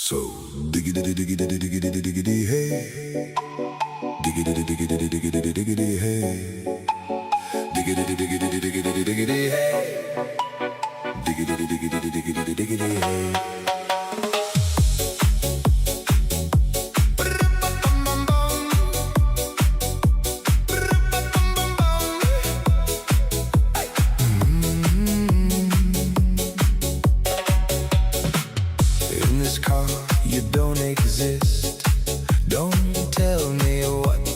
So diggity diggity diggity diggity hey, diggity diggity diggity diggity hey, diggity diggity diggity diggity hey, diggity diggity diggity diggity hey. You don't exist. Don't tell me what